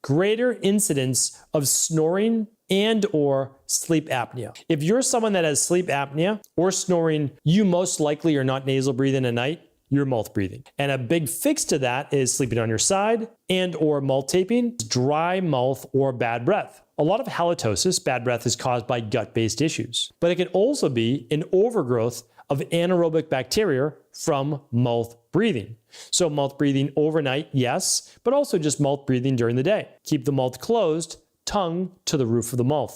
greater incidence of snoring and or sleep apnea. If you're someone that has sleep apnea or snoring, you most likely are not nasal breathing at night, you're mouth breathing. And a big fix to that is sleeping on your side and or mouth taping, dry mouth or bad breath. A lot of halitosis, bad breath, is caused by gut-based issues, but it can also be an overgrowth of anaerobic bacteria from mouth breathing. So mouth breathing overnight, yes, but also just mouth breathing during the day. Keep the mouth closed, tongue to the roof of the mouth.